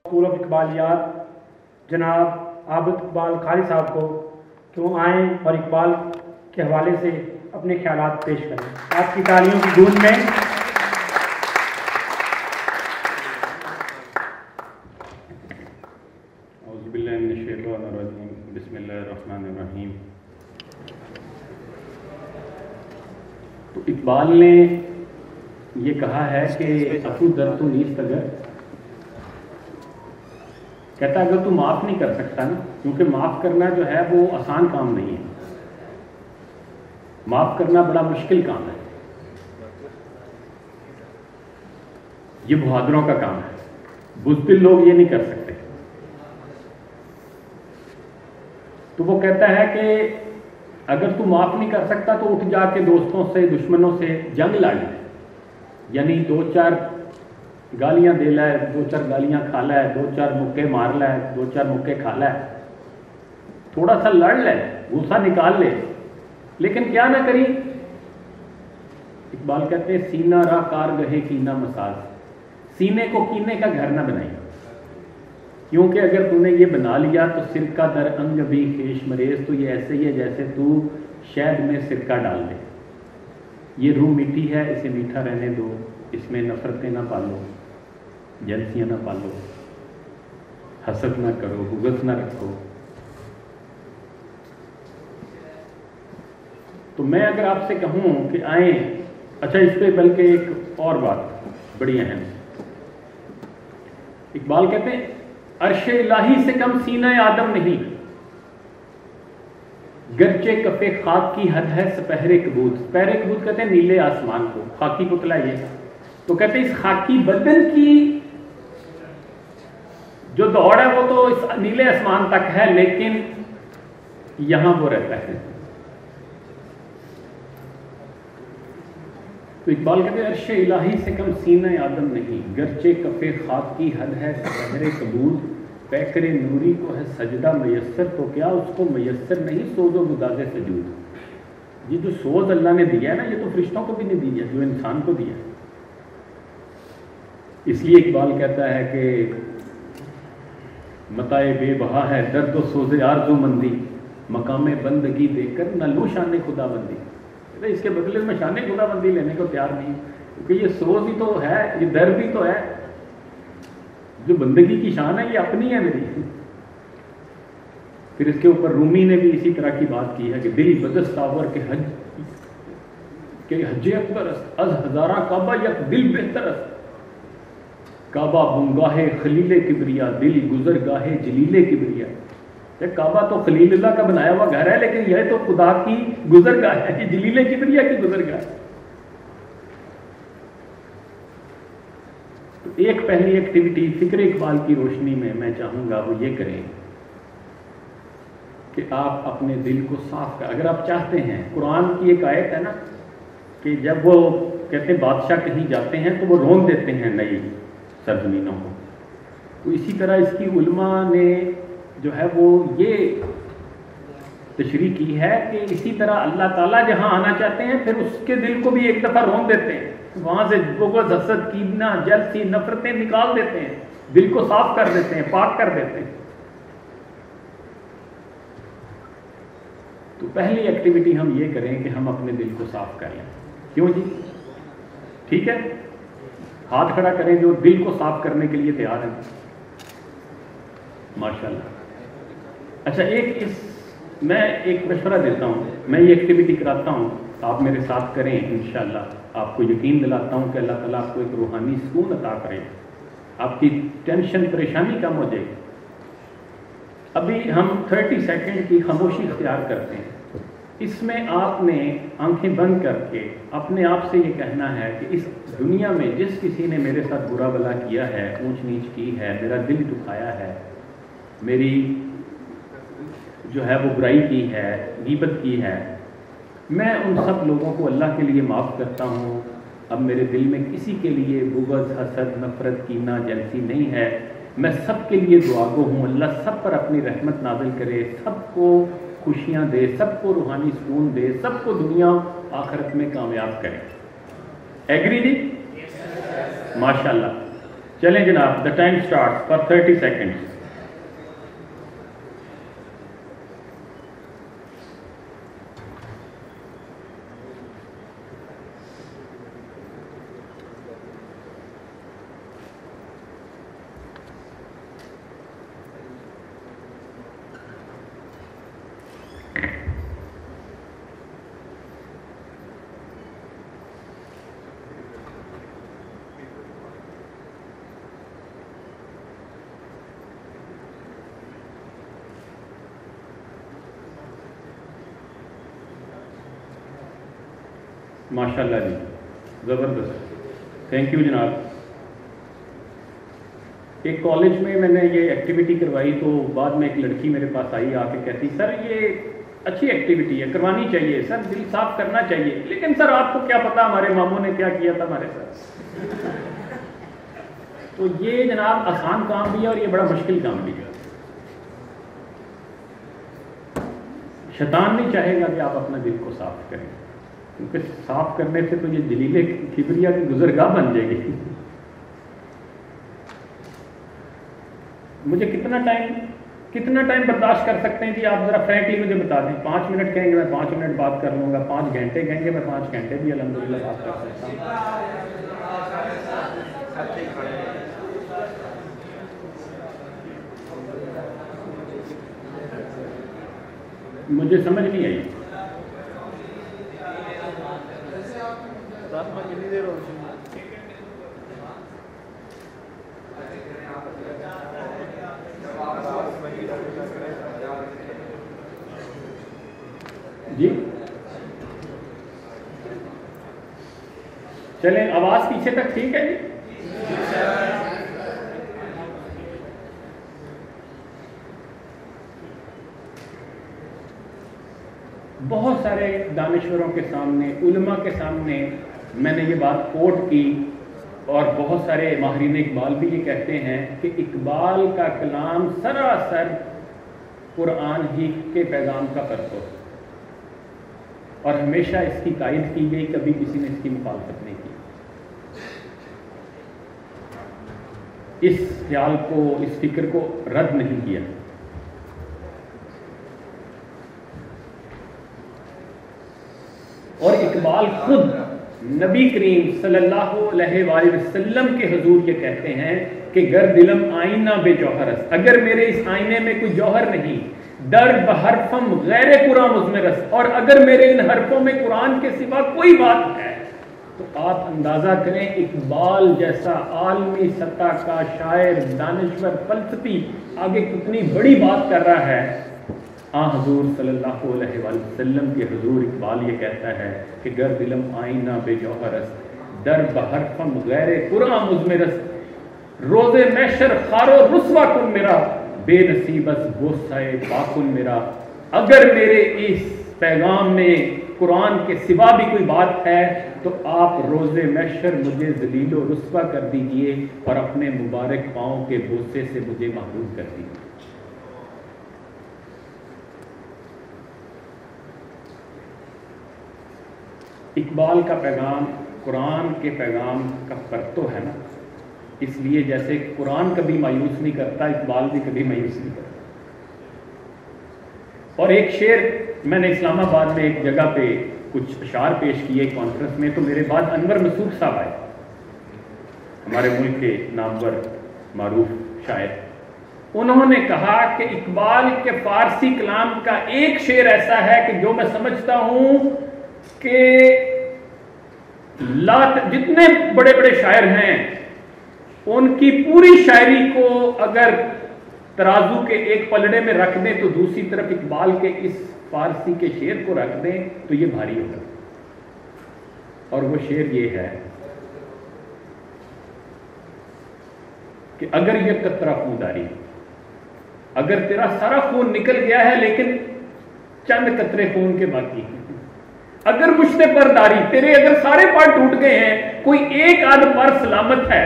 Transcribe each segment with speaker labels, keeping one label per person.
Speaker 1: School of اقبالیات جناب عابد اقبال قاری صاحب کو کہ وہ آئیں اور اقبال کے حوالے سے اپنے خیالات پیش کریں. آپ کی تالیوں کی گونج میں
Speaker 2: اعوذ باللہ من الشیطان الرجیم بسم اللہ الرحمن الرحیم. تو اقبال نے یہ کہا ہے کہ افو در تو نیست اگر، کہتا اگر تو معاف نہیں کر سکتا نا، کیونکہ معاف کرنا جو ہے وہ آسان کام نہیں ہے، معاف کرنا بڑا مشکل کام ہے، یہ بہادروں کا کام ہے، بزدل لوگ یہ نہیں کر سکتے. تو وہ کہتا ہے کہ اگر تو معاف نہیں کر سکتا تو اٹھ جا کے دوستوں سے دشمنوں سے جنگ لڑ لے، یعنی 2-4 گالیاں دے لے، 2-4 گالیاں کھا لے، 2-4 مکے مار لے، 2-4 مکے کھا لے، تھوڑا سا لڑ لے، غصہ نکال لے، لیکن کیا نہ کری. اقبال کہتے ہیں سینہ را کار گہے کینہ مساز، سینے کو کینے کا گھر نہ بنائی، کیونکہ اگر تو نے یہ بنا لیا تو سرکہ در انگ بھی خیش مریض، تو یہ ایسے ہی ہے جیسے تو شہد میں سرکہ ڈال دے. یہ روح میٹھی ہے، اسے میٹھا رہنے دو، اس میں نفرتیں نہ پالو، جلسیاں نہ پالو، حسد نہ کرو، بغض نہ رکھو. تو میں اگر آپ سے کہوں کہ آئیں، اچھا اس پہ بلکہ ایک اور بات بڑی اہم. اقبال کہتے ہیں عرش الہی سے کم سینہ آدم نہیں، گرچہ کف خاک کی حد ہے سپہر کبوت. سپہر کبوت کہتے ہیں نیلے آسمان کو، خاکی پتلا یہ. تو کہتے ہیں اس خاکی بدن کی جو دوڑ ہے وہ تو اس نیلے آسمان تک ہے، لیکن یہاں وہ رہتا ہے. تو اقبال کہتے ہیں عرش الہی سے کم سینہ آدم نہیں، گرچہ کف خاک کی حد ہے سپہر کبوت. پیکر نوری کو ہے سجدہ میسر، تو کیا اس کو میسر نہیں سوز و گداز سجود. یہ جو سوز اللہ نے دیا ہے نا، یہ تو فرشتوں کو بھی نہیں دیا جو انسان کو دیا. اس لیے اقبال کہتا ہے کہ متائے بے بہا ہے درد و سوز آرزو مندی، مقام بندگی دے کر نہ لو شان خدا بندی. اس کے بدلے میں شان خدا بندی لینے کو تیار نہیں، کیونکہ یہ سوز ہی تو ہے، یہ درد ہی تو ہے. جو بندگی کی شان ہے یہ اپنی ہے میری. پھر اس کے اوپر رومی نے بھی اسی طرح کی بات کی ہے کہ دل بدست آور کے حج اکبر از ہزارہ کعبہ یک دل بہتر است، کعبہ بنگاہ خلیل کبریا دل گزر گاہ جلیل کبریا. کعبہ تو خلیل اللہ کا بنایا ہوا گھر ہے، لیکن یہ تو خدا کی گزر گاہ ہے، یہ جلیل کبریا کی گزر گاہ ہے. ایک پہلی ایکٹیویٹی فکر اقبال کی روشنی میں چاہوں گا وہ یہ کریں کہ آپ اپنے دل کو صاف کریں. اگر آپ چاہتے ہیں، قرآن کی ایک آیت ہے نا کہ جب وہ کہتے ہیں بادشاہ کہیں جاتے ہیں تو وہ رون دیتے ہیں نئی سرزمینوں کو، تو اسی طرح اس کی علماء نے جو ہے وہ یہ تشریح کی ہے کہ اسی طرح اللہ تعالیٰ جہاں آنا چاہتے ہیں پھر اس کے دل کو بھی ایک دفعہ رون دیتے ہیں، وہاں سے بغض حسد کینہ جلسی نفرتیں نکال دیتے ہیں، دل کو صاف کر دیتے ہیں، پاک کر دیتے ہیں. تو پہلی ایکٹیویٹی ہم یہ کریں کہ ہم اپنے دل کو صاف کر لیں. کیوں جی؟ ٹھیک ہے، ہاتھ کھڑا کریں جو دل کو صاف کرنے کے لیے تیار ہیں. ماشاءاللہ. اچھا میں ایک مشورہ دیتا ہوں، میں یہ ایکٹیویٹی کراتا ہوں، آپ میرے ساتھ کریں انشاءاللہ. آپ کو یقین دلاتا ہوں کہ اللہ تعالیٰ آپ کو ایک روحانی سکون عطا کرے، آپ کی ٹینشن پریشانی کم ہو جائے. ابھی ہم 30 سیکنڈ کی خاموشی اختیار کرتے ہیں. اس میں آپ نے آنکھیں بند کر کے اپنے آپ سے یہ کہنا ہے کہ اس دنیا میں جس کسی نے میرے ساتھ برا بلا کیا ہے، اونچ نیچ کی ہے، میرا دل دکھایا ہے، میری جو ہے وہ برائی کی ہے، غیبت کی ہے، میں ان سب لوگوں کو اللہ کے لیے معاف کرتا ہوں. اب میرے دل میں کسی کے لیے بغض حسد نفرت کینہ جلسی نہیں ہے. میں سب کے لیے دعا گو ہوں، اللہ سب پر اپنی رحمت نازل کرے، سب کو خوشیاں دے، سب کو روحانی سکون دے، سب کو دنیا آخرت میں کامیاب کرے. ایگری جی؟ ماشاءاللہ. چلیں جناب, the time starts for 30 seconds. ماشاء اللہ جی, زبردست, تھینک یو جناب. ایک کالج میں نے یہ ایکٹیویٹی کروائی تو بعد میں ایک لڑکی میرے پاس آئی, آ کے کہتی سر یہ اچھی ایکٹیویٹی ہے, کروانی چاہیے سر, دل صاف کرنا چاہیے, لیکن سر آپ کو کیا پتا ہمارے ماموں نے کیا کیا تھا ہمارے ساتھ. تو یہ جناب آسان کام بھی ہے اور یہ بڑا مشکل کام بھی ہے. شیطان نہیں چاہے گا کہ آپ اپنا دل کو صاف کریں, کیونکہ صاف کرنے سے تو یہ دلیل کبریا کی گزرگاہ بن جائے گی. مجھے کتنا ٹائم برداشت کر سکتے ہیں جی آپ ذرا فرینکلی مجھے بتا دیں. 5 منٹ کہیں گے میں 5 منٹ بات کر لوں گا, 5 گھنٹے کہیں گے میں 5 گھنٹے بھی الحمدللہ بات کر سکتا ہوں. مجھے سمجھ نہیں آئی. جی چلیں, آواز پیچھے تک ٹھیک ہے جی. بہت سارے دانشوروں کے سامنے, علماء کے سامنے میں نے یہ بات کوٹ کی, اور بہت سارے ماہرین اقبال بھی یہ کہتے ہیں کہ اقبال کا کلام سراسر قرآن ہی کے پیغام کا پرتو, اور ہمیشہ اس کی تائید کی گئی, کبھی کسی نے اس کی مخالفت نہیں کی. اس خیال کو, اس فکر کو رد نہیں کیا. اور اقبال خود نبی کریم صلی اللہ علیہ وآلہ وسلم کے حضور یہ کہتے ہیں کہ گر دلم آئینہ بے جوہر است, اگر میرے اس آئینے میں کوئی جوہر نہیں, در بحرفم غیر قرآن مزمرس, اور اگر میرے ان حرفوں میں قرآن کے سوا کوئی بات ہے, تو آپ اندازہ کریں اقبال جیسا عالمی سطح کا شاعر, دانشور, فلسفی آگے کتنی بڑی بات کر رہا ہے. حضور صلی اللہ علیہ وآلہ وسلم کے حضور اقبال یہ کہتا ہے کہ گر دلم آئینہ بے جوہر است, در بحرفم غیر قرآن مزمرس, روز محشر خار و رسوا کن میرا, بے نصیب از غصہ باکن میرا. اگر میرے اس پیغام میں قرآن کے سوا بھی کوئی بات ہے تو آپ روز محشر مجھے ذلیل و رسوا کر دیجئے, اور اپنے مبارک پاؤں کے بوسے سے مجھے محروم کر دیجئے. اقبال کا پیغام قرآن کے پیغام کا پرتو ہے نا, اس لیے جیسے قرآن کبھی مایوس نہیں کرتا, اقبال بھی کبھی مایوس نہیں کرتا. اور ایک شعر میں نے اسلام آباد میں ایک جگہ پہ کچھ اشعار پیش کیے کانفرنس میں, تو میرے بعد انور مسعود صاحب آئے, ہمارے ملک کے نامور معروف شاعر. انہوں نے کہا کہ اقبال کے فارسی کلام کا ایک شعر ایسا ہے کہ جو میں سمجھتا ہوں کہ جتنے بڑے بڑے شاعر ہیں ان کی پوری شاعری کو اگر ترازو کے ایک پلڑے میں رکھ دیں تو دوسری طرف اقبال کے اس فارسی کے شعر کو رکھ دیں تو یہ بھاری ہوگا. اور وہ شعر یہ ہے کہ اگر یہ قطرہ خون داری, اگر تیرا سارا خون نکل گیا ہے لیکن چند قطرے خون کے باقی ہیں, اگر مشتے پر داری, تیرے اگر سارے پار ٹوٹ گئے ہیں, کوئی ایک آدھ پر سلامت ہے.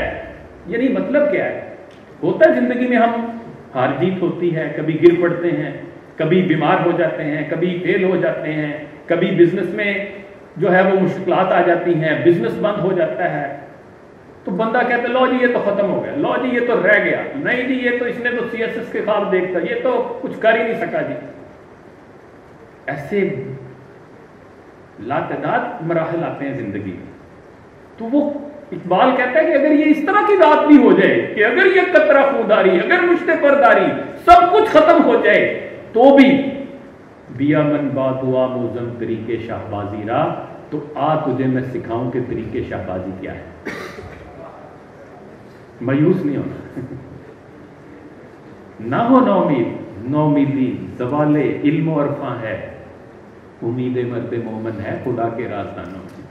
Speaker 2: یعنی مطلب کیا ہے, ہوتا ہے زندگی میں ہم ہار جیت ہوتی ہے, کبھی گر پڑتے ہیں, کبھی بیمار ہو جاتے ہیں, کبھی فیل ہو جاتے ہیں, کبھی بزنس میں جو ہے وہ مشکلات آ جاتی ہیں, بزنس بند ہو جاتا ہے. تو بندہ کہتا ہے لو جی یہ تو ختم ہو گیا، لو جی یہ تو رہ گیا، نہیں جی یہ تو اس نے تو CSS کے خواب دیکھتا، یہ تو کچھ کر ہی نہیں سکا جی. ایسے لاتعداد مراحل آتے ہیں زندگی میں. تو وہ اقبال کہتا ہے کہ اگر یہ اس طرح کی بات بھی ہو جائے کہ اگر یہ قطرہ خوداری، اگر مشتے پرداری سب کچھ ختم ہو جائے تو بھی بیا من بات ہوا موزم طریقے شہبازی را، تو آ تجھے میں سکھاؤں کہ طریقے شہبازی کیا ہے. مایوس نہیں ہونا، نہ ہو نومید، نومیدی زوال علم و عرفاں ہے، امید مرد مومن ہے خدا کے رازدانوں کی.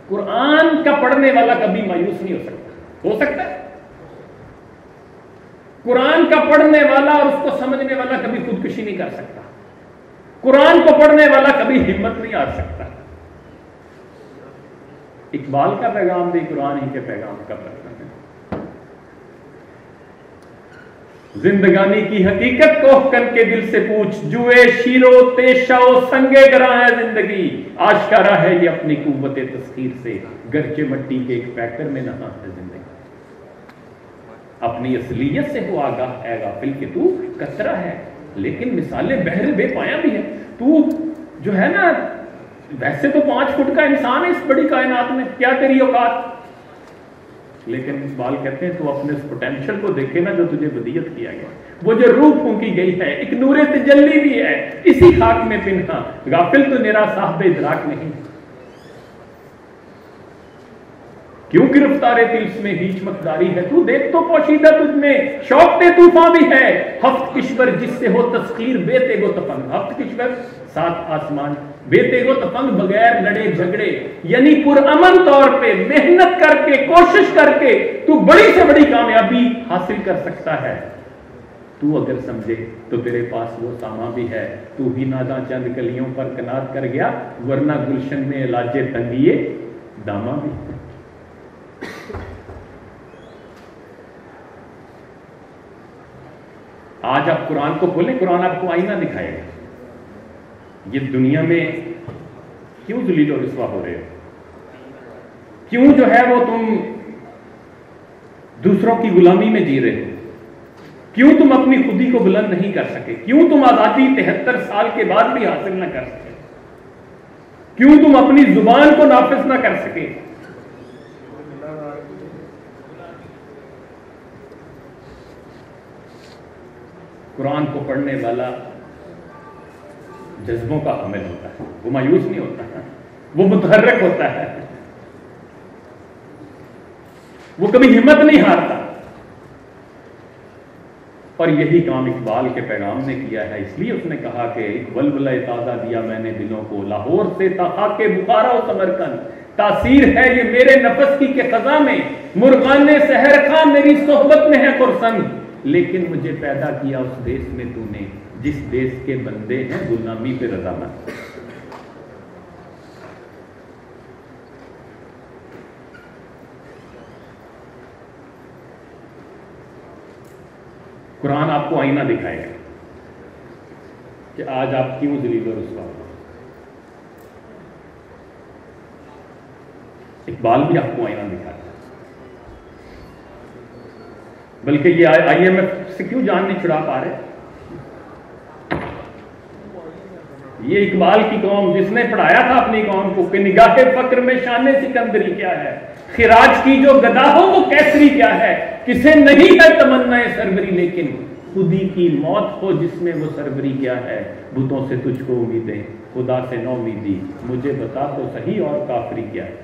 Speaker 2: قرآن کا پڑھنے والا کبھی مایوس نہیں ہو سکتا ہے. قرآن کا پڑھنے والا اور اس کو سمجھنے والا کبھی خودکشی نہیں کر سکتا. قرآن کو پڑھنے والا کبھی ہمت نہیں ہار سکتا. اقبال کا پیغام بھی قرآن ہی کے پیغام کا پیغام ہے. زندگانی کی حقیقت کو کن کے دل سے پوچھ، جوئے شیرو تیشا و سنگے گراں ہے زندگی، آشکارا ہے یہ اپنی قوت تسخیر سے، گرچہ مٹی کے ایک پیکر میں نہاں ہے زندگی. اپنی اصلیت سے ہو آگاہ اے غافل کہ تو قطرہ ہے، لیکن مثالیں بحر بے پایاں بھی ہے. تو جو ہے نا ویسے تو 5 فٹ کا انسان ہے اس بڑی کائنات میں، کیا تیری اوقات. لیکن اقبال کہتے ہیں تو اپنے اس پوٹینشل کو دیکھے نا جو تجھے ودیت کیا گیا، وہ جو روح پھونکی گئی ہے، ایک نور تجلی بھی ہے اسی خاک میں پنہاں، غافل تو نرا صاحب ادراک نہیں. کیوں گرفتار تلس میں ہیچ مقداری ہے، تو دیکھ تو پوشیدہ تجھ میں شوق تے طوفاں بھی ہے، ہفت کشور جس سے ہو تسخیر بے تیگ و تپنگ. ہفت کشور 7 آسمان، بے تیگ و تپنگ بغیر لڑے جھگڑے، یعنی پرامن طور پہ محنت کر کے کوشش کر کے تو بڑی سے بڑی کامیابی حاصل کر سکتا ہے. تو اگر سمجھے تو تیرے پاس وہ ساما بھی ہے، تو ہی ناداں چند کلیوں پر کنات کر گیا، ورنہ گلشن میں علاج تنگیے داما بھی ہے. آج آپ قرآن کو کھولیں، قرآن آپ کو آئینہ دکھائے گا. یہ دنیا میں کیوں ذلیل و رسوا ہو رہے ہو؟ کیوں جو ہے وہ تم دوسروں کی غلامی میں جی رہے ہو؟ کیوں تم اپنی خودی کو بلند نہیں کر سکے؟ کیوں تم آزادی 73 سال کے بعد بھی حاصل نہ کر سکے؟ کیوں تم اپنی زبان کو نافذ نہ کر سکے؟ قرآن کو پڑھنے والا جذبوں کا حامل ہوتا ہے، وہ مایوس نہیں ہوتا ہے، وہ متحرک ہوتا ہے، وہ کبھی ہمت نہیں ہارتا. اور یہی کام اقبال کے پیغام نے کیا ہے. اس لیے اس نے کہا کہ ایک ولولہ تازہ دیا میں نے دلوں کو، لاہور سے تا خاک بخارا و سمرقند، تاثیر ہے یہ میرے نفس کی کہ خزاں میں مرغان سحر خاں میری صحبت میں ہے خرسند. لیکن مجھے پیدا کیا اس دیس میں تو نے جس دیس کے بندے ہیں غلامی پہ رضامند. قرآن آپ کو آئینہ دکھائے گا کہ آج آپ کیوں ذلیل و رسوا ہو. اقبال بھی آپ کو آئینہ دکھاتا ہے. بلکہ یہ IMF سے کیوں جان نہیں چھڑا پا رہے؟ یہ اقبال کی قوم جس نے پڑھایا تھا اپنی قوم کو کہ نگاہ فقر میں شان سکندری کیا ہے، خراج کی جو گدا ہو وہ کیسری کیا ہے، کسے نہیں ہے تمنا سربری لیکن خودی کی موت ہو جس میں وہ سربری کیا ہے. بتوں سے تجھ کو امیدیں، خدا سے نو امیدی، مجھے بتا تو صحیح اور کافری کیا ہے.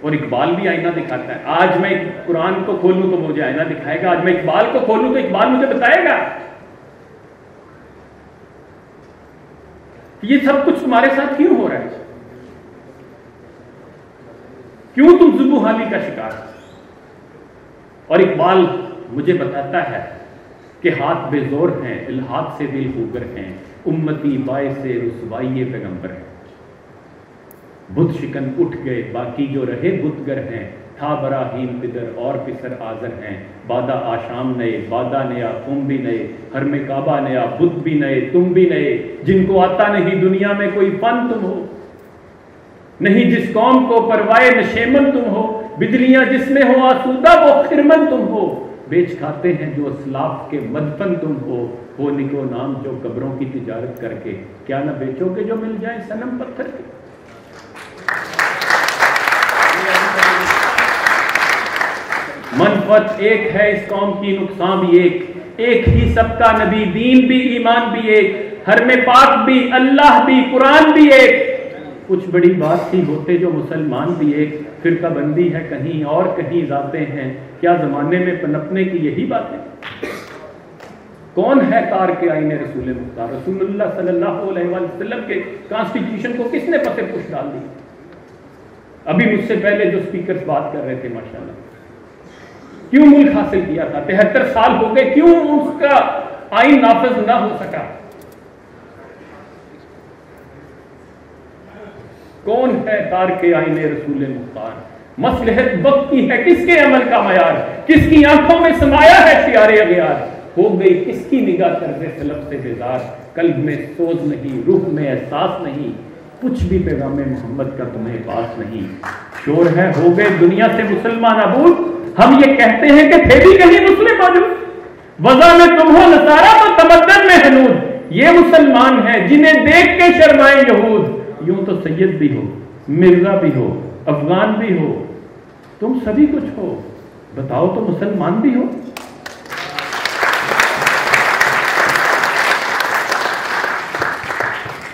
Speaker 2: اور اقبال بھی آئینہ دکھاتا ہے. آج میں قرآن کو کھولوں تو مجھے آئینہ دکھائے گا، آج میں اقبال کو کھولوں تو اقبال مجھے بتائے گا کہ یہ سب کچھ تمہارے ساتھ کیوں ہو رہا ہے، کیوں تم ذبح حالی کا شکار. اور اقبال مجھے بتاتا ہے کہ ہاتھ بے زور ہیں، الحاد سے دل خوگر ہیں، امتی باعث رسوائی پیغمبر ہیں. بت شکن اٹھ گئے باقی جو رہے بتگر ہیں، تھا براہیم پدر اور پسر آذر ہیں، بادہ آشام نئے، بادہ نیا، تم بھی نئے، حرم کعبہ نیا، بت بھی نئے، تم بھی نئے، جن کو آتا نہیں دنیا میں کوئی فن تم ہو، نہیں جس قوم کو پروائے نشیمن تم ہو، بجلیاں جس میں ہو آسودہ وہ خرمن تم ہو، بیچ کھاتے ہیں جو اسلاف کے مدفن تم ہو نکو نام جو قبروں کی تجارت کر کے، کیا نہ بیچو گے جو مل جائیں صنم پتھر کے۔ منفعت ایک ہے اس قوم کی، نقصان بھی ایک ہی سب کا نبی، دین بھی ایمان بھی ایک، حرم پاک بھی، اللہ بھی، قرآن بھی ایک، کچھ بڑی بات تھی ہوتے جو مسلمان بھی ایک، فرقہ بندی ہے کہیں اور کہیں ذاتیں ہیں، کیا زمانے میں پنپنے کی یہی باتیں؟ کون ہے تار کے آئین رسول مختار؟ رسول اللہ صلی اللہ علیہ وسلم کے کانسٹیٹیوشن کو کس نے پس پش ڈال دی؟ ابھی مجھ سے پہلے جو سپیکرز بات کر رہے تھے ماشاءاللہ، کیوں ملک حاصل کیا تھا، 73 سال ہو گئے، کیوں اس کا آئین نافذ نہ ہو سکا؟ کون ہے تار کے آئین رسول مختار؟ مصلحت وقت کی ہے کس کے عمل کا معیار، کس کی آنکھوں میں سمایا ہے شعار اغیار، ہو گئی کس کی نگاہ طرز سلف سے بیزار، قلب میں سوز نہیں، روح میں احساس نہیں، کچھ بھی پیغام محمد کا تمہیں پاس نہیں، شور ہے ہو گئے دنیا سے مسلمان عبور، ہم یہ کہتے ہیں کہ تھے بھی کہیں مسلم موجود، وضع میں تم ہو نصارہ تو تمدن میں حنود، یہ مسلمان ہیں جنہیں دیکھ کے شرمائیں یہود، یوں تو سید بھی ہو، مرزا بھی ہو، افغان بھی ہو، تم سبھی کچھ ہو، بتاؤ تو مسلمان بھی ہو۔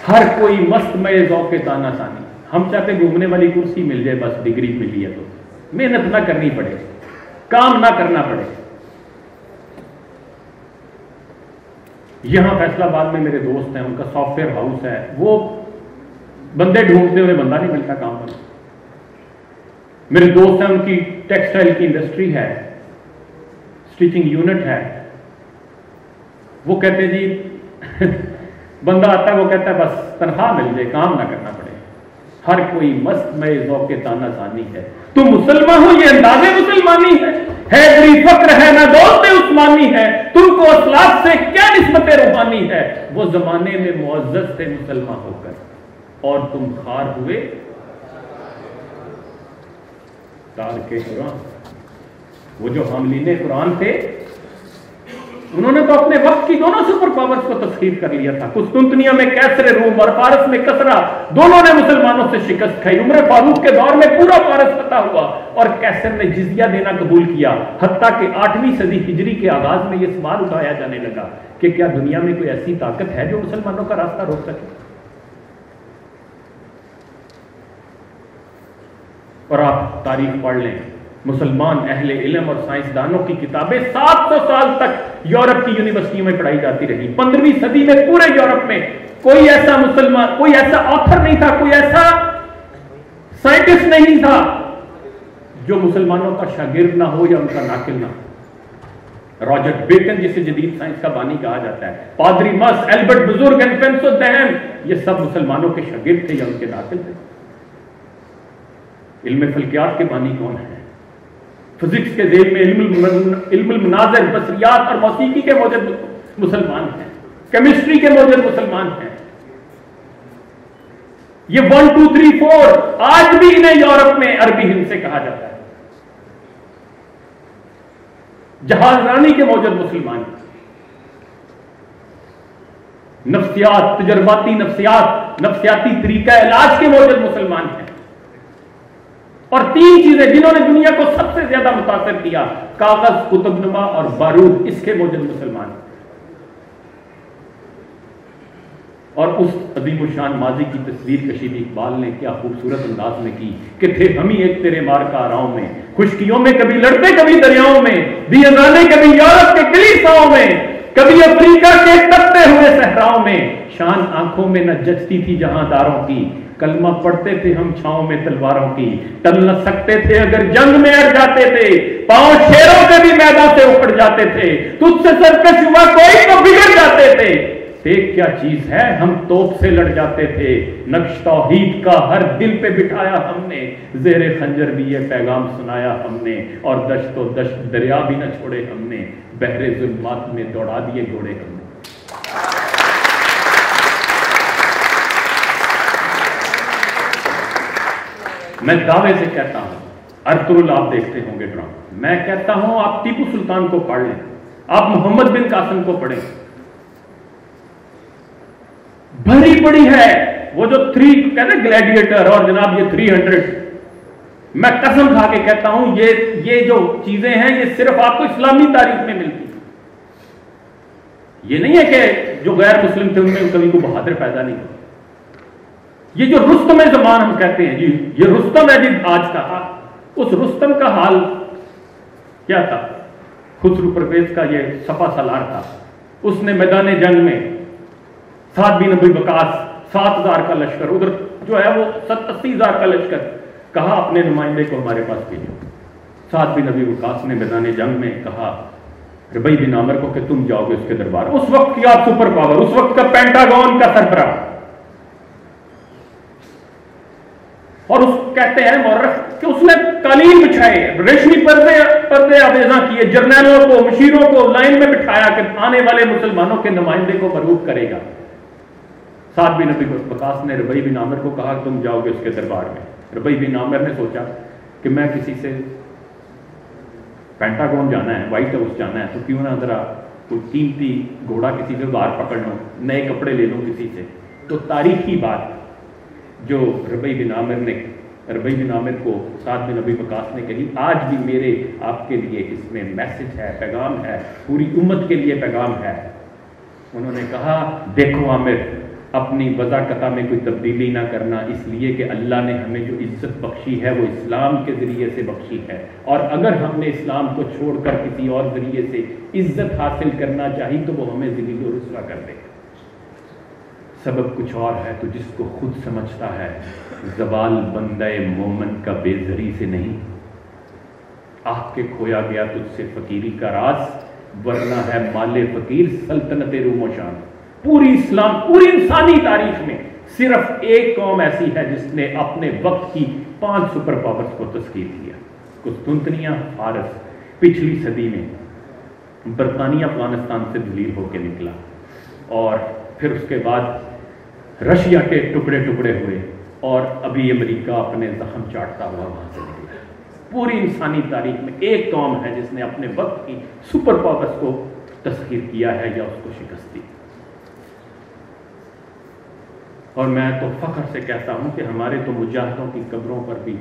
Speaker 2: ہر کوئی مست میں ذوق تانا ثانی، ہم چاہتے گھومنے والی کرسی مل جائے، بس ڈگری ملی ہے تو محنت نہ کرنی پڑے، کام نہ کرنا پڑے۔ یہاں فیصلہ آباد میں میرے دوست ہیں، ان کا سافٹ ویئر ہاؤس ہے، وہ بندے ڈھونڈتے ہوئے بندہ نہیں ملتا کام پر۔ میرے دوست ہیں، ان کی ٹیکسٹائل کی انڈسٹری ہے، سٹیچنگ یونٹ ہے، وہ کہتے جی بندہ آتا ہے، وہ کہتا ہے بس تنخواہ مل جائے، کام نہ کرنا پڑے۔ ہر کوئی مست میں ذوق تانا ثانی ہے، تم مسلمان ہو یہ انداز مسلمانی ہے بری فقر ہے نہ دوست عثمانی ہے، تم کو اسلاف سے کیا نسبت روحانی ہے، وہ زمانے میں معزز تھے مسلمان ہو کر اور تم خار ہوئے تار کے قرآن۔ وہ جو حاملین قرآن تھے انہوں نے تو اپنے وقت کی دونوں سپر پاورز کو تسخیر کر لیا تھا، قسطنطنیہ میں کیسر روم اور فارس میں کسرا، دونوں نے مسلمانوں سے شکست کھائی۔ عمر فاروق کے دور میں پورا فارس فتح ہوا اور کیسر نے جزیہ دینا قبول کیا، حتیٰ کہ 8ویں صدی ہجری کے آغاز میں یہ سوال اٹھایا جانے لگا کہ کیا دنیا میں کوئی ایسی طاقت ہے جو مسلمانوں کا راستہ روک سکے؟ اور آپ تاریخ پڑھ لیں، مسلمان اہل علم اور سائنسدانوں کی کتابیں 700 سال تک یورپ کی یونیورسٹیوں میں پڑھائی جاتی رہی۔ 15ویں صدی میں پورے یورپ میں کوئی ایسا مسلمان، کوئی ایسا آتھر نہیں تھا، کوئی ایسا سائنٹسٹ نہیں تھا جو مسلمانوں کا شاگرد نہ ہو یا ان کا ناقل نہ ہو۔ راجر بیکن جسے جدید سائنس کا بانی کہا جاتا ہے، پادری مس، البرٹ بزرگ، انفینسو دہن، یہ سب مسلمانوں کے شاگرد تھے یا ان کے ناقل تھے۔ علم فلکیات کے بانی کون ہیں؟ فزکس کے ذیل میں علم المناظر، بصریات اور موسیقی کے موجد مسلمان ہیں، کیمسٹری کے موجد مسلمان ہیں۔ یہ 1 2 3 4 آج بھی انہیں یورپ میں عربی ہند سے کہا جاتا ہے۔ جہاز رانی کے موجد مسلمان ہیں، نفسیات، تجرباتی نفسیات، نفسیاتی طریقہ علاج کے موجد مسلمان ہیں۔ اور 3 چیزیں جنہوں نے دنیا کو سب سے زیادہ متاثر کیا، کاغذ، قطب نما اور بارود، اس کے موجد مسلمان ہیں۔ اور اس عظیم الشان ماضی کی تصویر کشیدی اقبال نے کیا خوبصورت انداز میں کی کہ تھے ہم ہی ایک تیرے مار کا آراؤں میں، خشکیوں میں کبھی لڑتے کبھی دریاؤں میں، دیے جانے کبھی یورپ کے کلیساؤں میں، کبھی افریقہ کے تپتے ہوئے صحراؤں میں، شان آنکھوں میں نہ جچتی تھی جہاں داروں کی، کلمہ پڑھتے تھے ہم چھاؤں میں تلواروں کی، ٹل نہ سکتے تھے اگر جنگ میں اڑ جاتے تھے، پاؤں شیروں کے بھی میدان سے اکھڑ جاتے تھے، تجھ سے سرکش ہوا کوئی تو بگڑ جاتے تھے، ٹیک کیا چیز ہے، ہم توپ سے لڑ جاتے تھے، نقش توحید کا ہر دل پہ بٹھایا ہم نے، زیر خنجر بھی یہ پیغام سنایا ہم نے، اور دشت و دشت دریا بھی نہ چھوڑے ہم نے، بحر ظلمات میں دوڑا دیے گھوڑے ہم نے۔ میں دعوے سے کہتا ہوں، ارطغرل آپ دیکھتے ہوں گے ڈرامہ، میں کہتا ہوں آپ ٹیپو سلطان کو پڑھ لیں، آپ محمد بن قاسم کو پڑھیں، بھری پڑی ہے وہ جو 3 کہتے ہیں گلیڈیٹر اور جناب یہ 300، میں قسم کھا کے کہتا ہوں یہ جو چیزیں ہیں یہ صرف آپ کو اسلامی تاریخ میں ملتی، یہ نہیں ہے کہ جو غیر مسلم تھے ان میں کبھی کو بہادر پیدا نہیں ہوا۔ یہ جو رستم زمان ہم کہتے ہیں جی، یہ رستم ہے جی آج کا، اس رستم کا حال کیا تھا؟ خسرو پرویز کا یہ سپا سالار تھا، اس نے میدان جنگ میں سعد بن ابی وقاص 7000 کا لشکر، ادھر جو ہے وہ 80,000 کا لشکر، کہا اپنے نمائندے کو ہمارے پاس بھیجو۔ سعد بن ابی وقاص نے میدان جنگ میں کہا ربیع بن عامر کو کہ تم جاؤ گے اس کے دربار، اس وقت کی آپ سپر پاور، اس وقت کا پینٹاگون کا سربراہ، اور اس کہتے ہیں مورخ کہ اس نے قالین بچھائے، ریشمی پردے آویزاں کیے، جرنیلوں کو مشیروں کو لائن میں بٹھایا کہ آنے والے مسلمانوں کے نمائندے کو مرعوب کرے گا۔ سعد بن ابی وقاص نے ربیع بن عامر کو کہا تم جاؤ گے اس کے دربار میں۔ ربیع بن عامر نے سوچا کہ میں کسی سے پینٹاگون جانا ہے، وائٹ ہاؤس جانا ہے، تو کیوں نہ ذرا کوئی قیمتی گھوڑا کسی سے باہر پکڑ لوں، نئے کپڑے لے لوں کسی سے۔ تو تاریخی بات جو ربیع بن عامر کو سعد بن ابی وقاص نے کہی، آج بھی میرے آپ کے لیے اس میں میسج ہے، پیغام ہے، پوری امت کے لیے پیغام ہے۔ انہوں نے کہا دیکھو عامر، اپنی وضاقتہ میں کوئی تبدیلی نہ کرنا، اس لیے کہ اللہ نے ہمیں جو عزت بخشی ہے وہ اسلام کے ذریعے سے بخشی ہے، اور اگر ہم نے اسلام کو چھوڑ کر کسی اور ذریعے سے عزت حاصل کرنا چاہی تو وہ ہمیں ذلیل و رسوا کر دے گا۔ سبب کچھ اور ہے تو جس کو خود سمجھتا ہے، زوال بندہ مومن کا بے زری سے نہیں، آہ کے کھویا گیا تجھ سے فقیری کا راز، ورنہ ہے مال فقیر سلطنت روم و شام۔ پوری انسانی تاریخ میں صرف ایک قوم ایسی ہے جس نے اپنے وقت کی 5 سپر پاورز کو تسخیر کیا، قسطنطنیہ، فارس، پچھلی صدی میں برطانیہ افغانستان سے ذلیل ہو کے نکلا، اور پھر اس کے بعد رشیا کے ٹکڑے ٹکڑے ہوئے، اور ابھی امریکہ اپنے زخم چاٹتا ہوا وہاں سے نکلا۔ پوری انسانی تاریخ میں ایک قوم ہے جس نے اپنے وقت کی سپر پاورز کو تسخیر کیا ہے یا اس کو شکست دی۔ اور میں تو فخر سے کہتا ہوں کہ ہمارے تو مجاہدوں کی قبروں پر بھی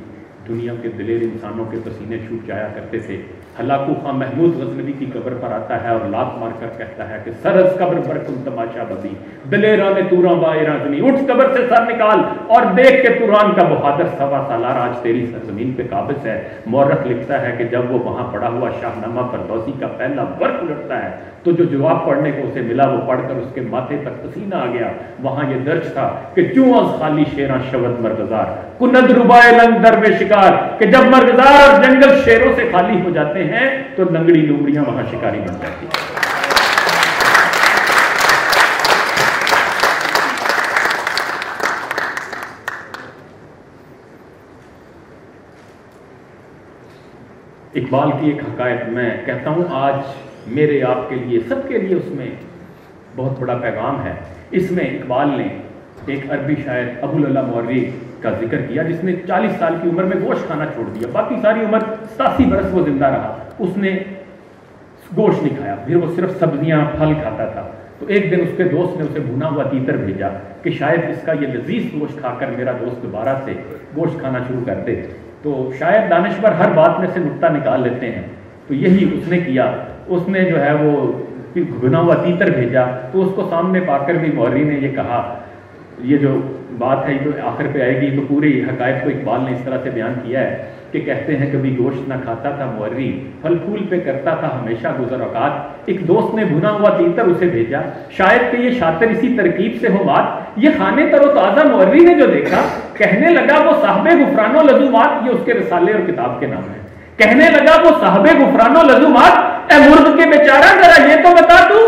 Speaker 2: دنیا کے دلیر انسانوں کے پسینے چھوٹ جایا کرتے تھے۔ ہلاکو خان محمود غزنوی کی قبر پر آتا ہے اور لات مار کر کہتا ہے کہ سرز قبر پر کن تماشا بدی، دلیران توراں بائراں زمیں، اٹھ قبر سے سر نکال اور دیکھ کے توران کا بہادر 1.25 سالار آج تیری سرزمین پہ قابض ہے۔ مورخ لکھتا ہے کہ جب وہ وہاں پڑا ہوا شاہنامہ فردوسی کا پہلا ورق الٹتا ہے تو جو جواب پڑھنے کو اسے ملا وہ پڑھ کر اس کے ماتھے پر پسینہ آ گیا۔ وہاں یہ درج تھا کہ کیوں از خالی شیراں شود مرغزار، کند ربائے لنگ در بے شکار، کہ جب مرغزار اور جنگل شیروں سے خالی ہو جاتے ہیں تو لنگڑی لومڑیاں وہاں شکاری بن جاتی ہیں۔ اقبال کی ایک حکایت میں کہتا ہوں آج میرے آپ کے لیے سب کے لیے اس میں بہت بڑا پیغام ہے۔ اس میں اقبال نے ایک عربی شاعر ابو العلا مورری کا ذکر کیا جس نے 40 سال کی عمر میں گوشت کھانا چھوڑ دیا، باقی ساری عمر 87 برس وہ زندہ رہا، اس نے گوشت نہیں کھایا، پھر وہ صرف سبزیاں پھل کھاتا تھا۔ تو ایک دن اس کے دوست نے اسے بھونا ہوا تیتر بھیجا کہ شاید اس کا یہ لذیذ گوشت کھا کر میرا دوست دوبارہ سے گوشت کھانا شروع کر دے۔ تو شاید دانشور ہر بات میں سے نکتہ نکال لیتے ہیں، تو یہی اس نے کیا، اس نے جو ہے وہ بھنا ہوا تیتر بھیجا، تو اس کو سامنے پا کر بھی مورری نے یہ کہا، یہ جو بات ہے جو آخر پہ آئے گی تو پوری حقائق کو اقبال نے اس طرح سے بیان کیا ہے کہ کہتے ہیں کبھی گوشت نہ کھاتا تھا مورری، پھل پھول پہ کرتا تھا ہمیشہ گزر اوقات، ایک دوست نے بھنا ہوا تیتر اسے بھیجا، شاید کہ یہ شاطر اسی ترکیب سے ہو بات، یہ کھانے تر و تازہ مورری نے جو دیکھا کہنے لگا وہ صاحب غفران و لزومات، یہ اس کے رسالے اور کتاب کے نام ہے، کہنے لگا وہ صاحب غفران و لزومات، اے مرغ کے بیچارہ ذرا یہ تو بتا تو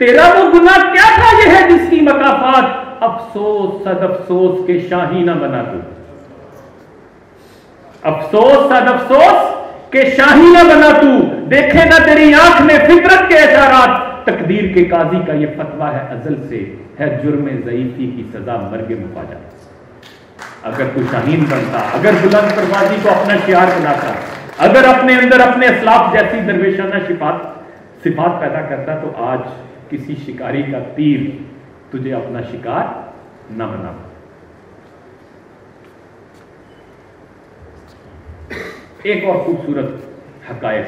Speaker 2: تیرا وہ گناہ کیا تھا یہ ہے جس کی مکافات افسوس صد افسوس کے شاہی نہ بنا تو، افسوس صد افسوس کہ شاہی نہ بنا تو، دیکھے نہ تیری آنکھ میں فطرت کے اشارات، تقدیر کے قاضی کا یہ فتویٰ ہے ازل سے، ہے جرم ضعیفی کی سزا مرگ مفاجات۔ اگر تو شاہین بنتا، اگر بلند پروازی کو اپنا شعار بناتا، اگر اپنے اندر اپنے اسلاف جیسی درویشانہ صفات پیدا کرتا، تو آج کسی شکاری کا تیر تجھے اپنا شکار نہ بنا۔ ایک اور خوبصورت حقائق،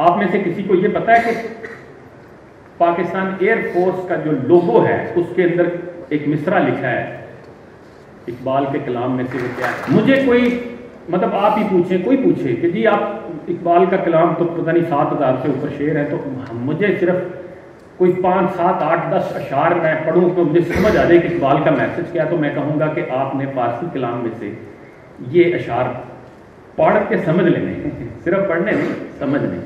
Speaker 2: آپ میں سے کسی کو یہ پتا ہے کہ پاکستان ایئر فورس کا جو لوگو ہے اس کے اندر ایک مصرع لکھا ہے اقبال کے کلام میں سے؟ وہ کیا ہے؟ مجھے کوئی مطلب آپ ہی پوچھیں، کوئی پوچھے کہ جی آپ اقبال کا کلام تو پتہ نہیں 7,000 سے اوپر شعر ہے، تو مجھے صرف کوئی 5, 7, 8, 10 اشعار میں پڑھوں تو مجھے سمجھ آ جائے کہ اقبال کا میسج کیا، تو میں کہوں گا کہ آپ نے فارسی کلام میں سے یہ اشعار پڑھ کے سمجھ لینے، صرف پڑھنے نہیں، سمجھنے۔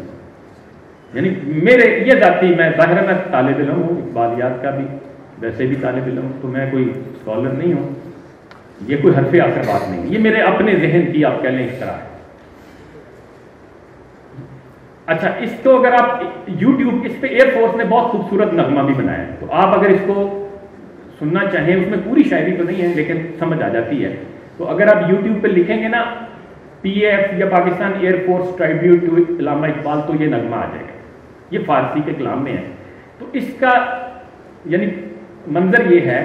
Speaker 2: یعنی میرے یہ ذاتی، میں ظاہر میں طالب علم ہوں اقبالیات کا بھی، ویسے بھی طالب علم، تو میں کوئی اسکالر نہیں ہوں، یہ کوئی حرف آخر بات نہیں، یہ میرے اپنے ذہن کی آپ کہہ لیں اس طرح ہے۔ اچھا، اس کو اگر آپ یوٹیوب، اس پہ ایئر فورس نے بہت خوبصورت نغمہ بھی بنایا ہے، تو آپ اگر اس کو سننا چاہیں، اس میں پوری شاعری تو نہیں ہے لیکن سمجھ آ جاتی ہے، تو اگر آپ یوٹیوب پہ لکھیں گے نا PAF یا پاکستان ایئر فورس ٹرائبیوٹ ٹو علامہ اقبال، تو یہ نغمہ آ جائے گا، یہ فارسی کے کلام میں ہے۔ تو اس کا یعنی منظر یہ ہے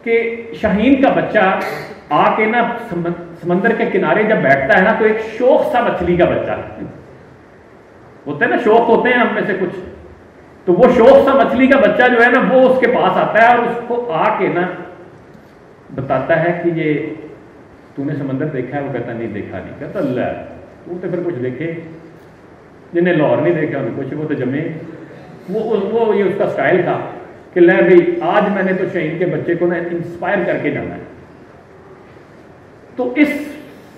Speaker 2: کہ شاہین کا بچہ آ کے نا سمندر کے کنارے جب بیٹھتا ہے نا، تو ایک شوخ سا مچھلی کا بچہ ہوتا ہے نا، شوق ہوتے ہیں ہم میں سے کچھ، تو وہ شوق سا مچھلی کا بچہ جو ہے نا، وہ اس کے پاس آتا ہے اور اس کو آ کے نا بتاتا ہے کہ یہ تو نے سمندر دیکھا ہے؟ وہ کہتا نہیں دیکھا نہیں، کہتا اللہ تو پھر کچھ دیکھے، جنہیں لاہور نہیں دیکھا انہیں کچھ، وہ تو جمے۔ وہ یہ اس کا سٹائل تھا کہ لے بھائی آج میں نے تو شہید کے بچے کو نا انسپائر کر کے جانا ہے۔ تو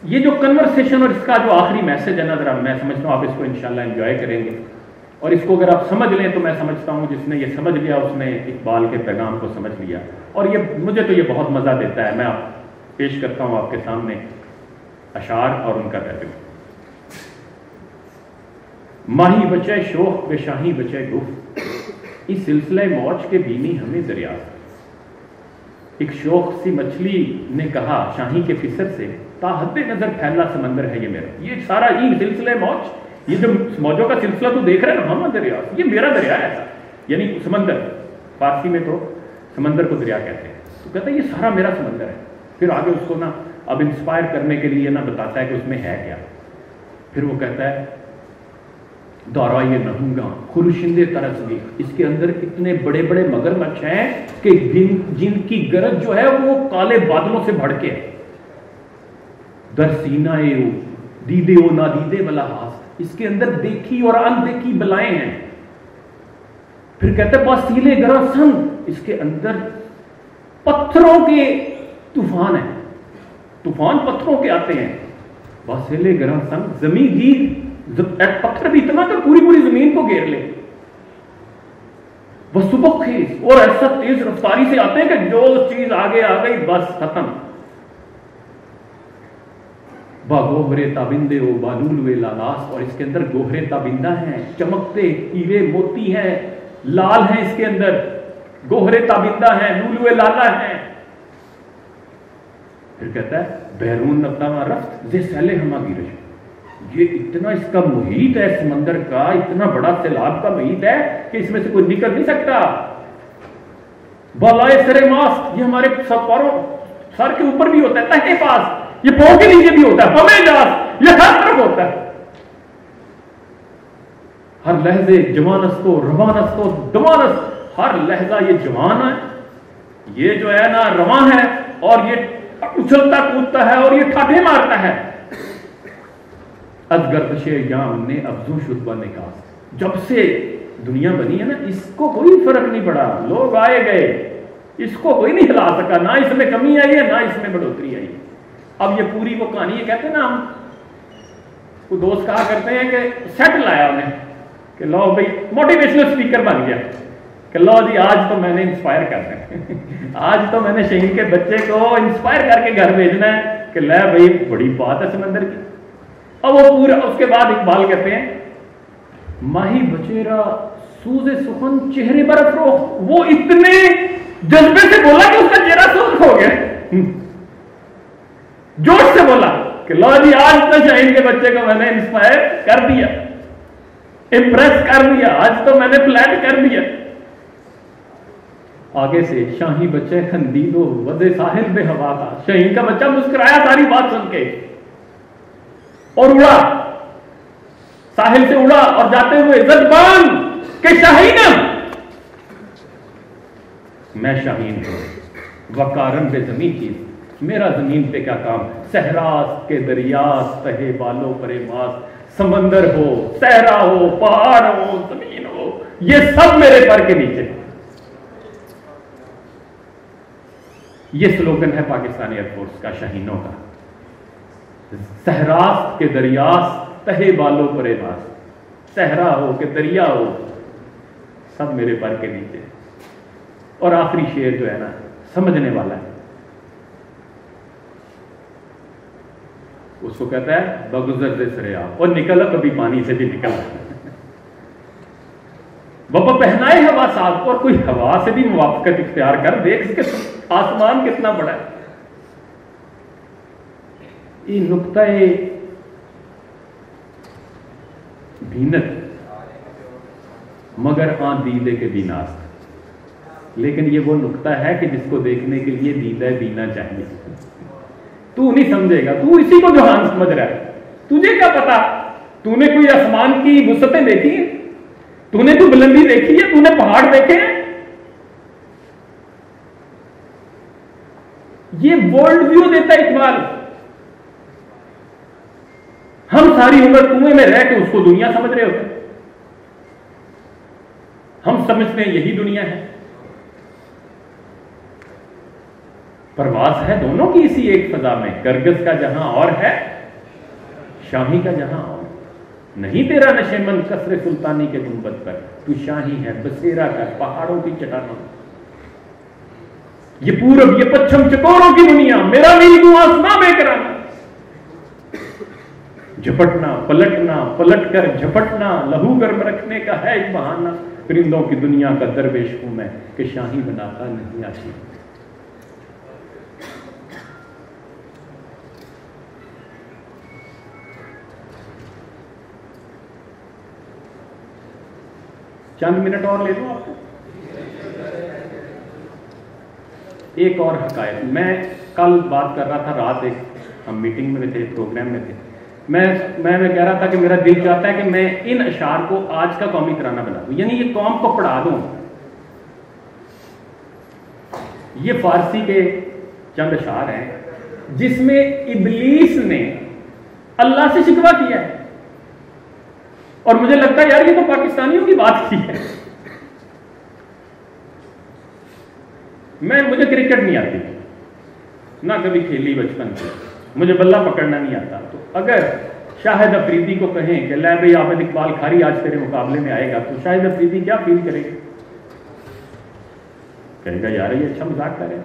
Speaker 2: یہ جو کنورسیشن اور اس کا جو آخری میسج ہے نا، ذرا میں سمجھتا ہوں آپ اس کو انشاءاللہ انجوائے کریں گے، اور اس کو اگر آپ سمجھ لیں تو میں سمجھتا ہوں جس نے یہ سمجھ لیا اس نے اقبال کے پیغام کو سمجھ لیا، اور یہ مجھے تو یہ بہت مزہ دیتا ہے۔ میں آپ پیش کرتا ہوں آپ کے سامنے اشعار اور ان کا ترجمہ۔ ماہی بچے شوق بے شاہی بچے گفت، اس سلسلہ موج کے بینی ہمیں دریافت۔ ایک شوق سی مچھلی نے کہا شاہی کے فسر سے، تا حد نظر پھیلا سمندر ہے یہ میرا۔ یہ سارا یہ سلسلہ موج، یہ جو موجوں کا سلسلہ تو دیکھ رہے ہیں نا محمد دریا، یہ میرا دریا ہے ایسا، یعنی سمندر، فارسی میں تو سمندر کو دریا کہتے ہیں، تو کہتا ہے یہ سارا میرا سمندر ہے۔ پھر آگے اس کو نا اب انسپائر کرنے کے لیے نا بتاتا ہے کہ اس میں ہے کیا۔ پھر وہ کہتا ہے دورہ یہ نہوں گا خورشندے طرز بھی، اس کے اندر اتنے بڑے بڑے مگرمچھ ہیں کہ جن کی گرج جو ہے وہ کالے بادلوں سے بھڑ کے ہے۔ در سینہ او دیدے و نادیدے والا ہاس، اس کے اندر دیکھی اور اندیکھی بلائیں ہیں۔ پھر کہتے ہیں باسیلے گراں سنگ، اس کے اندر پتھروں کے طوفان ہیں، طوفان پتھروں کے آتے ہیں۔ باسیلے گراں سنگ زمین گیر، پتھر بھی اتنا کہ پوری پوری زمین کو گھیر لے۔ وہ سبک خیز، اور ایسا تیز رفتاری سے آتے ہیں کہ جو چیز آگے آ گئی بس ختم۔ با گوہرے تابندے و بالولوے لالاس، اور اس کے اندر گوہرے تابندہ ہیں، چمکتے ہیرے موتی ہیں، لال ہیں اس کے اندر، گوہرے تابندہ ہیں، لولوے لالا ہیں۔ پھر کہتا ہے بیرون نبتاما رفت زی سیلے ہما گیرش، یہ اتنا اس کا محیط ہے سمندر کا، اتنا بڑا سیلاب کا محیط ہے کہ اس میں سے کوئی نکل نہیں سکتا۔ بالائے سرے ماست، یہ ہمارے سر کے اوپر بھی ہوتا ہے، تہے پاس، یہ پاؤں کے نیچے بھی ہوتا ہے، ہمیں جاس، یہ ہر طرف ہوتا ہے۔ ہر لہجے جوانست و روانست و دوانست، ہر لہجہ یہ جوان ہے، یہ جو ہے نا رواں ہے، اور یہ اچھلتا کودتا ہے اور یہ ٹھاٹھے مارتا ہے۔ از گردش یام نے افزو شدبہ نکاس، جب سے دنیا بنی ہے نا اس کو کوئی فرق نہیں پڑا، لوگ آئے گئے، اس کو کوئی نہیں ہلا سکا، نہ اس میں کمی آئی ہے نہ اس میں بڑھوتری آئی ہے۔ اب یہ پوری وہ کہانی یہ کہتے ہیں نا، ہم کو دوست کہا کرتے ہیں کہ سیٹ لایا انہیں، کہ لو بھائی موٹیویشنل اسپیکر بن گیا کہ لو جی آج تو میں نے انسپائر کرنا ہے آج تو میں نے شہین کے بچے کو انسپائر کر کے گھر بھیجنا ہے کہ لے بھائی بڑی بات ہے سمندر کی. اب وہ پورا اس کے بعد اقبال کہتے ہیں ماہی بچیرا سوز سخن چہرے پر افروخت, وہ اتنے جذبے سے بولا کہ اس کا چہرہ سرخ ہو گیا, جوش سے بولا کہ لو جی آج تو شاہین کے بچے کو میں نے انسپائر کر دیا, امپریس کر دیا, آج تو میں نے فلیٹ کر دیا. آگے سے شاہی بچے خندید و ودے ساحل بے ہوا تھا, شاہین کا بچہ مسکرایا ساری بات سن کے اور اڑا, ساحل سے اڑا اور جاتے ہوئے زدبان کہ شاہین میں شاہین ہوں, وقارن پہ زمین چیز, میرا زمین پہ کیا کام, صحراس کے دریاس تہے بالوں پرے ماس, سمندر ہو, صحرا ہو, پہاڑ ہو, زمین ہو, یہ سب میرے پر کے نیچے. یہ سلوگن ہے پاکستانی ایئر فورس کا, شاہینوں کا. صحراس کے دریاس تہے بالوں پرے ماس, صحرا ہو کہ دریا ہو, سب میرے پر کے نیچے. اور آخری شعر جو ہے نا سمجھنے والا ہے, اس کو کہتا ہے بگزر سے سریا, اور نکلا کبھی پانی سے بھی نکلا, بابا پہنائے ہوا ساتھ, اور کوئی ہوا سے بھی موافقت اختیار کر, دیکھ اس کے آسمان کتنا بڑا ہے. یہ نقطہ بینت مگر آن دیدے کے بیناست, لیکن یہ وہ نقطہ ہے کہ جس کو دیکھنے کے لیے دیدہ بینا چاہیے. تو نہیں سمجھے گا, تو اسی کو جہان سمجھ رہا ہے, تجھے کیا پتا, تو نے کوئی آسمان کی وسعتیں دیکھی ہیں, تو نے کوئی بلندی دیکھی ہے, تو نے پہاڑ دیکھے ہیں. یہ ورلڈ ویو دیتا ہے اقبال. ہم ساری عمر کنویں میں رہ کے اس کو دنیا سمجھ رہے ہوتے ہیں, ہم سمجھتے ہیں یہی دنیا ہے. پرواز ہے دونوں کی اسی ایک فضا میں, گرگس کا جہاں اور ہے, شاہی کا جہاں اور نہیں. تیرا نشیمن قصر سلطانی کے گنبد پر, تو شاہی ہے بسیرا کر پہاڑوں کی چٹانوں. یہ پورب یہ پچھم چکوروں کی دنیا, میرا نیل کو آسماں بے کرانا. جھپٹنا پلٹنا, پلٹ کر جھپٹنا, لہو گرم رکھنے کا ہے ایک بہانہ. پرندوں کی دنیا کا درویش ہوں میں کہ شاہی بناتا نہیں آتی. چند منٹ اور لے دوں آپ کو. ایک اور حقائق, میں کل بات کر رہا تھا, رات ایک ہم میٹنگ میں تھے, پروگرام میں تھے, میں کہہ رہا تھا کہ میرا دل چاہتا ہے کہ میں ان اشعار کو آج کا قومی ترانہ بنا دوں, یعنی یہ قوم کو پڑھا دوں. یہ فارسی کے چند اشعار ہیں جس میں ابلیس نے اللہ سے شکوہ کیا ہے, اور مجھے لگتا ہے یار یہ تو پاکستانیوں کی بات کی ہے. مجھے کرکٹ نہیں آتی, نہ کبھی کھیلی بچپن سے, مجھے بلہ پکڑنا نہیں آتا. تو اگر شاہد افریدی کو کہیں کہ لے بھائی عابد اقبال کھاری آج تیرے مقابلے میں آئے گا, تو شاہد افریدی کیا فیل کرے گا؟ کہے گا یار یہ اچھا مذاق کرے.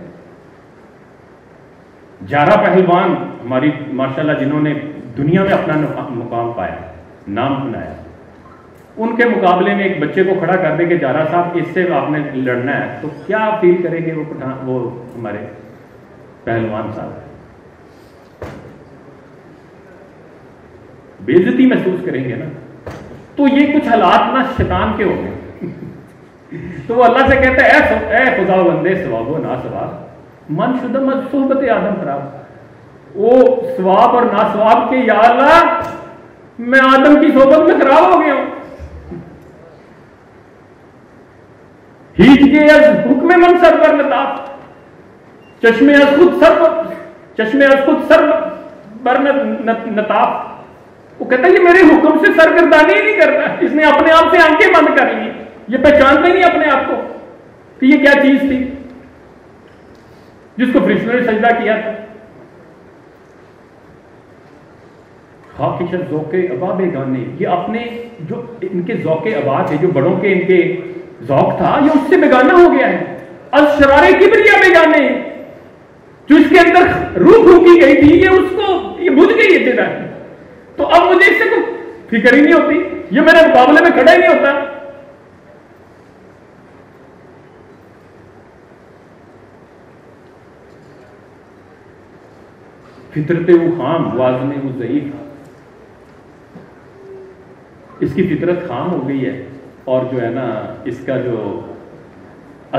Speaker 2: جارہ پہلوان ہماری ماشاءاللہ جنہوں نے دنیا میں اپنا مقام پایا, نام بنایا, ان کے مقابلے میں ایک بچے کو کھڑا کر دے کہ جارہ صاحب اس سے آپ نے لڑنا ہے, تو کیا فیل کریں گے وہ ہمارے پہلوان صاحب؟ بے عزتی محسوس کریں گے نا. تو یہ کچھ حالات نا شیطان کے ہو گئے. تو وہ اللہ سے کہتا ہے اے خدا بندے ثواب و نا ثواب, من شدہ مت صحبت آدم خراب. وہ ثواب اور نا ثواب کے یا اللہ میں آدم کی صحبت میں خراب ہو گیا ہوں. ہیچ کے از حکم من سر پر نتاف, چشمے از خود سر پر نتاف. وہ کہتا ہے یہ میرے حکم سے سرگردانی ہی نہیں کرتا, اس نے اپنے آپ سے آنکھیں بند کر لی, یہ پہچانتا ہی نہیں اپنے آپ کو کہ یہ کیا چیز تھی جس کو فرشتوں نے سجدہ کیا تھا. خاکش ذوق ابا بیگانے، یہ اپنے جو ان کے ذوق ابا تھے، جو بڑوں کے ان کے ذوق تھا، یہ اس سے بیگانہ ہو گیا ہے. از شرار کبریا بیگانے، جو اس کے اندر روح پھونکی گئی تھی یہ اس کو یہ بجھ گئی ہے ابتدا. تو اب مجھے اس سے کوئی فکر ہی نہیں ہوتی، یہ میرے مقابلے میں کھڑا ہی نہیں ہوتا. فطرت وہ خام وازن وہ ضعیف، اس کی فطرت خام ہو گئی ہے اور جو ہے نا اس کا جو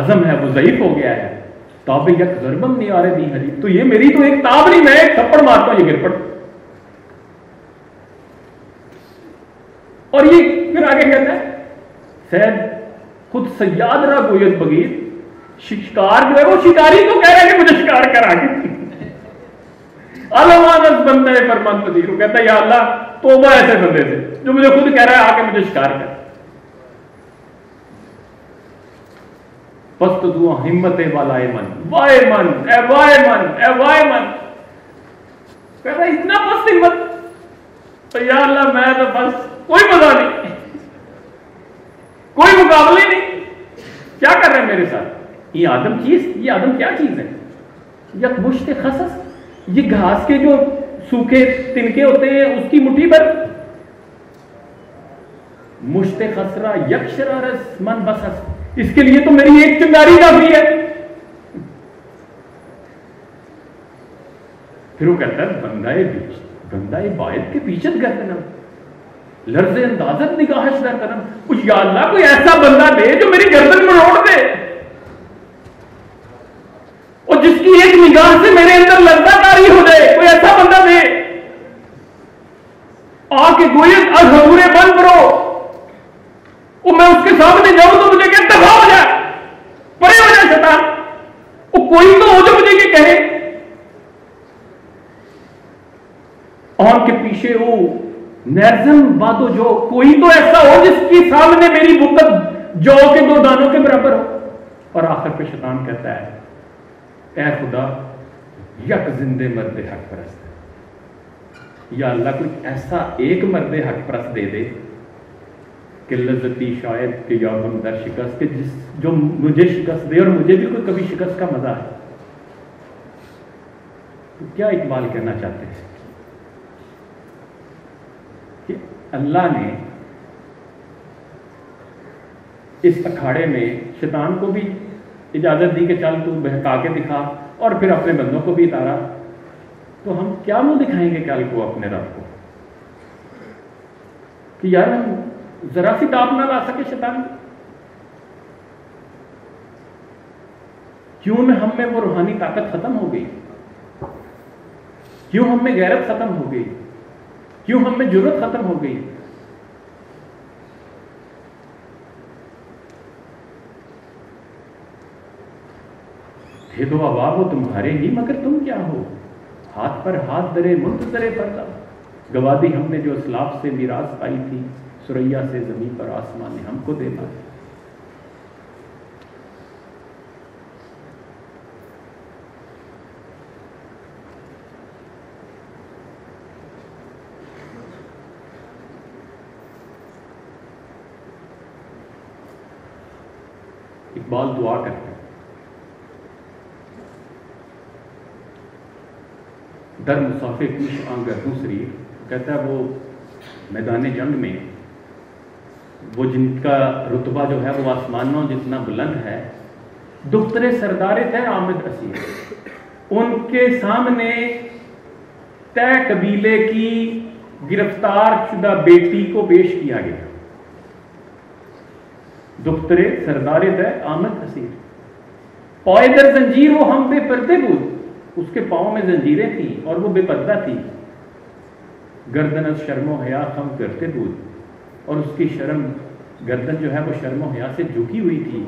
Speaker 2: عزم ہے وہ ضعیف ہو گیا ہے. تاب یک ضربم نہیں آ رہے دی حری، تو یہ میری تو ایک تاب نہیں، میں ایک تھپڑ مارتا ہوں یہ گر پڑ. اور یہ پھر آگے کہتا ہے سید خود سیاد را گویت بغیر، شکار جو ہے وہ شکاری کو کہہ رہا ہے کہ مجھے شکار کرا کے علامانت بندہ فرمان پذیر. وہ کہتا ہے یا اللہ توبہ ایسے بندے سے جو مجھے خود کہہ رہا ہے آ کے مجھے شکار کر. پست دعا ہمت والا من وائے من اے وائے من اے وائے من. کہہ رہا ہے اتنا پست ہمت، تو یا اللہ میں تو بس کوئی مزہ نہیں، کوئی مقابلے نہیں، کیا کر رہے ہیں میرے ساتھ. یہ آدم چیز، یہ آدم کیا چیز ہے؟ یک مشت خصص، یہ گھاس کے جو سوکھے تنکے ہوتے ہیں اس کی مٹھی پر. مشت خسرا یک شرارس من بسس، اس کے لیے تو میری ایک چنگاری کافی ہے. پھر وہ کہتا ہے بندہ باعث کے پیچھے گردنم لرز اندازت نگاہش در کرم. کچھ یا اللہ کوئی ایسا بندہ دے جو میری گردن میں روڑ دے، اور جس کی ایک نگاہ سے میرے اندر لذت کاری ہو جائے. کوئی ایسا بندہ دے آ کے گویت ازہورے بند کرو، وہ میں اس کے سامنے جاؤں تو مجھے کہ دفاع ہو جائے، پرے ہو جائے شیطان. وہ کوئی تو ہو جو مجھے یہ کہے آن کے پیچھے وہ نیرزم بادو، جو کوئی تو ایسا ہو جس کی سامنے میری بکت جو کے دو دانوں کے برابر ہو. اور آخر پہ شیطان کہتا ہے اے خدا یک زندے مرد حق پرست، یا اللہ کوئی ایسا ایک مرد حق پرست دے دے کہ لذتی شاید کہ یابم در شکست، کہ جو مجھے شکست دے اور مجھے بھی کوئی کبھی شکست کا مزہ ہے. تو کیا اقبال کہنا چاہتے ہیں کہ اللہ نے اس اکھاڑے میں شیطان کو بھی اجازت دی کہ چل تو بہکا کے دکھا، اور پھر اپنے بندوں کو بھی اتارا. تو ہم کیا منہ دکھائیں گے کل کو اپنے رب کو کہ یار ہم ذرا سی تاب نہ لا سکے شیطان؟ کیوں ہم میں وہ روحانی طاقت ختم ہو گئی؟ کیوں ہم میں غیرت ختم ہو گئی؟ کیوں ہم میں جرأت ختم ہو گئی؟ تھے دو عواب ہو تمہارے ہی مگر تم کیا ہو، ہاتھ پر ہاتھ درے منتظر پردہ. گوادی ہم نے جو اسلاف سے میراث پائی تھی، سریا سے زمین پر آسمان نے ہم کو دے پائی. اقبال دعا کرتے ہیں در مسافر پیش آنگر دوسری، کہتا ہے وہ میدان جنگ میں وہ جن کا رتبہ جو ہے وہ آسمانوں جتنا بلند ہے، دختر سردار طے آمد اسیر، ان کے سامنے طے قبیلے کی گرفتار شدہ بیٹی کو پیش کیا گیا. دختر سردار طے آمد اسیر، پائے در زنجیر وہ ہم بے پردے بود، اس کے پاؤں میں زنجیریں تھیں اور وہ بے پردہ تھی. گردن از شرم و حیا خم کرتے بود، اور اس کی شرم گردن جو ہے وہ شرم و حیا سے جھکی ہوئی تھی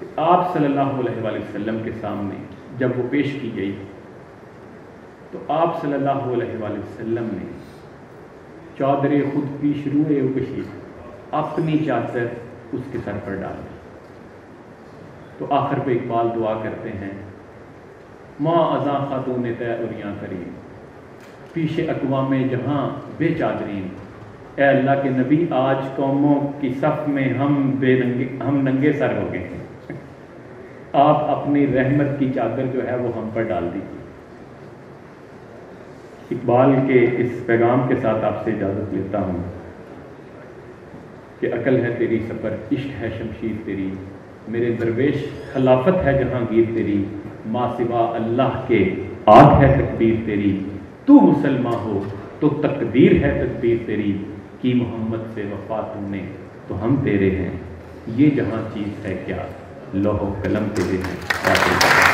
Speaker 2: کہ آپ صلی اللہ علیہ وآلہ وسلم کے سامنے جب وہ پیش کی گئی تو آپ صلی اللہ علیہ وآلہ وسلم نے چادر خود پیش روئے کشی، اپنی چادر اس کے سر پر ڈال دی. تو آخر پہ اقبال دعا کرتے ہیں ماں ازاں خاتون طے اریاں کریم، پیش اقوام جہاں بے چادرین، اے اللہ کے نبی آج قوموں کی صف میں ہم ننگے سر ہو گئے ہیں، آپ اپنی رحمت کی چادر جو ہے وہ ہم پر ڈال دیجیے۔ اقبال کے اس پیغام کے ساتھ آپ سے اجازت لیتا ہوں کہ عقل ہے تیری سفر، عشق ہے شمشیر تیری، میرے درویش خلافت ہے جہانگیر تیری، ما سوا اللہ کے آگ ہے تکبیر تیری، تو مسلمان ہو تو تقدیر ہے تدبیر تیری، کی محمد سے وفا تم نے تو ہم تیرے ہیں، یہ جہاں چیز ہے کیا لوح و قلم تیرے ہیں۔